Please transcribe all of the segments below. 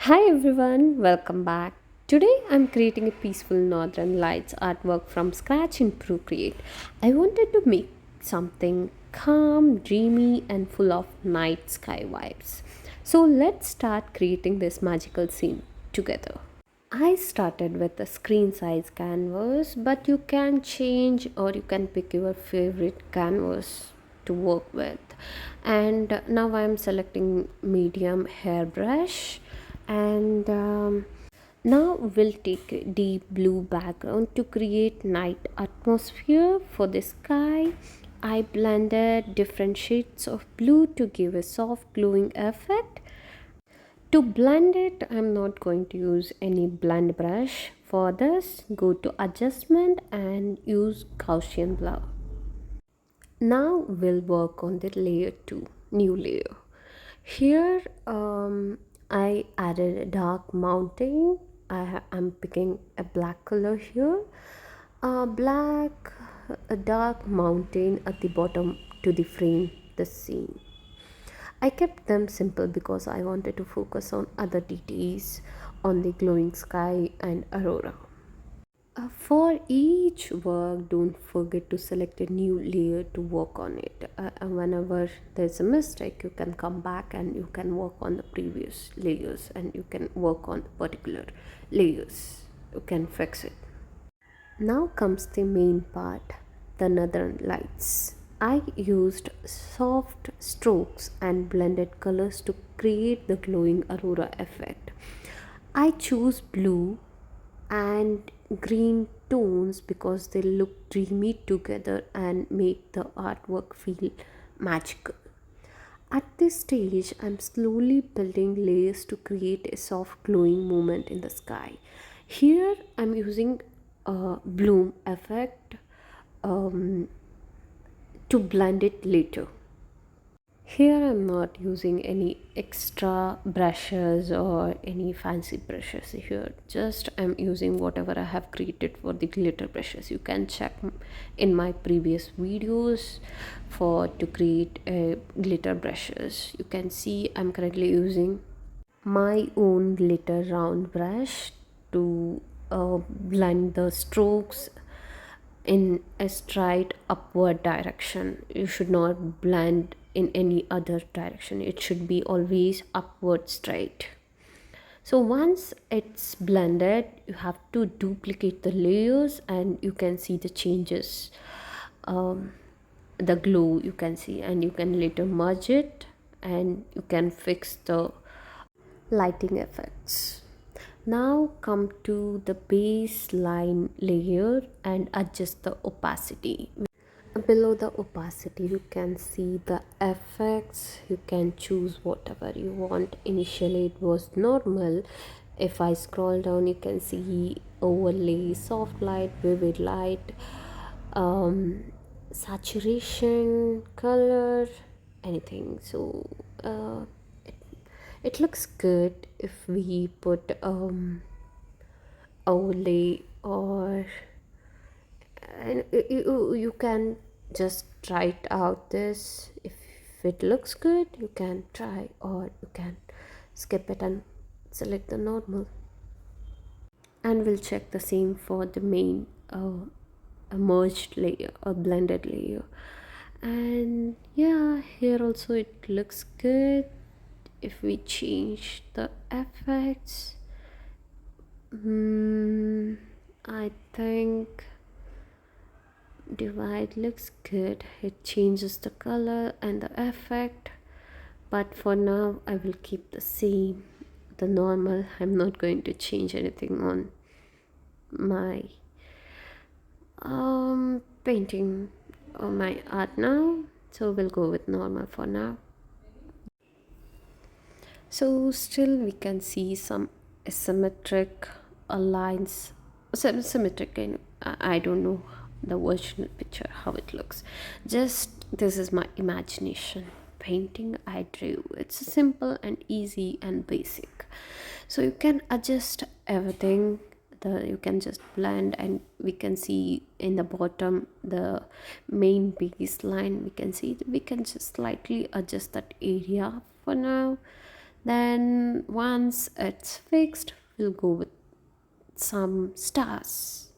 Hi everyone, welcome back. Today I'm creating a peaceful northern lights artwork from scratch in Procreate. I wanted to make something calm, dreamy, and full of night sky vibes. So let's start creating this magical scene together. I started with a screen size canvas, but you can change or you can pick your favorite canvas to work with. And now I'm selecting medium hairbrush, and now we'll take a deep blue background to create night atmosphere for the sky. I blended different shades of blue to give a soft glowing effect. To blend it, I'm not going to use any blend brush. For this, go to adjustment and use Gaussian blur. Now we'll work on the layer 2, new layer. Here I added a dark mountain. I'm picking a black color here. A dark mountain at the bottom to the frame the scene. I kept them simple because I wanted to focus on other details on the glowing sky and aurora. For each work, don't forget to select a new layer to work on it. Whenever there's a mistake, you can come back and you can work on the previous layers and you can work on particular layers. You can fix it. Now comes the main part, the northern lights. I used soft strokes and blended colors to create the glowing aurora effect. I choose blue and green tones because they look dreamy together and make the artwork feel magical. At this stage, I'm slowly building layers to create a soft glowing moment in the sky. Here, I'm using a bloom effect um, to blend it later. Here I'm not using any extra brushes or any fancy brushes here. Just I'm using whatever I have created for the glitter brushes. You can check in my previous videos for to create glitter brushes. You can see I'm currently using my own glitter round brush to blend the strokes in a straight upward direction. You should not blend in any other direction. It should be always upward straight. So once it's blended, you have to duplicate the layers and you can see the changes. The glow you can see, and you can later merge it and you can fix the lighting effects. Now come to the baseline layer and adjust the opacity. Below the opacity you can see the effects. You can choose whatever you want. Initially it was normal. If I scroll down you can see overlay, soft light, vivid light, saturation, color, anything. So it looks good if we put overlay, or and you can just try it out. This, if it looks good you can try, or you can skip it and select the normal. And we'll check the same for the main a merged layer, a blended layer. And yeah, here also it looks good. If we change the effects, I think divide looks good. It changes the color and the effect, but for now I will keep the same, the normal. I'm not going to change anything on my painting or my art now, so we'll go with normal for now. So still we can see some asymmetric lines, symmetric kind. I don't know the original picture how it looks. Just this is my imagination painting I drew. It's simple and easy and basic. So you can adjust everything. You can just blend, and we can see in the bottom the main base line. We can see we can just slightly adjust that area for now. Then once it's fixed, we'll go with some stars.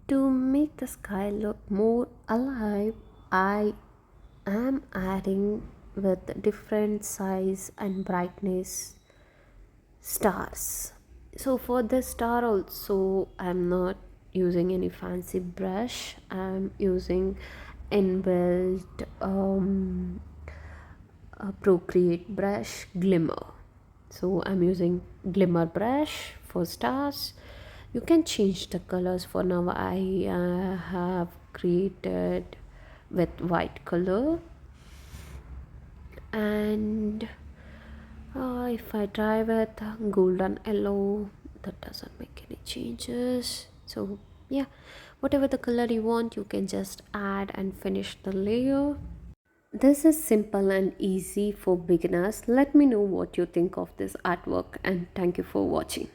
To make the sky look more alive, I am adding with different size and brightness stars. So for the star also, I'm not using any fancy brush. I'm using inbuilt Procreate brush glimmer. So I'm using glimmer brush for stars. You can change the colors. For now I have created with white color, and if I try with golden yellow, that doesn't make any changes. So yeah, whatever the color you want, you can just add and finish the layer. This is simple and easy for beginners. Let me know what you think of this artwork, and thank you for watching.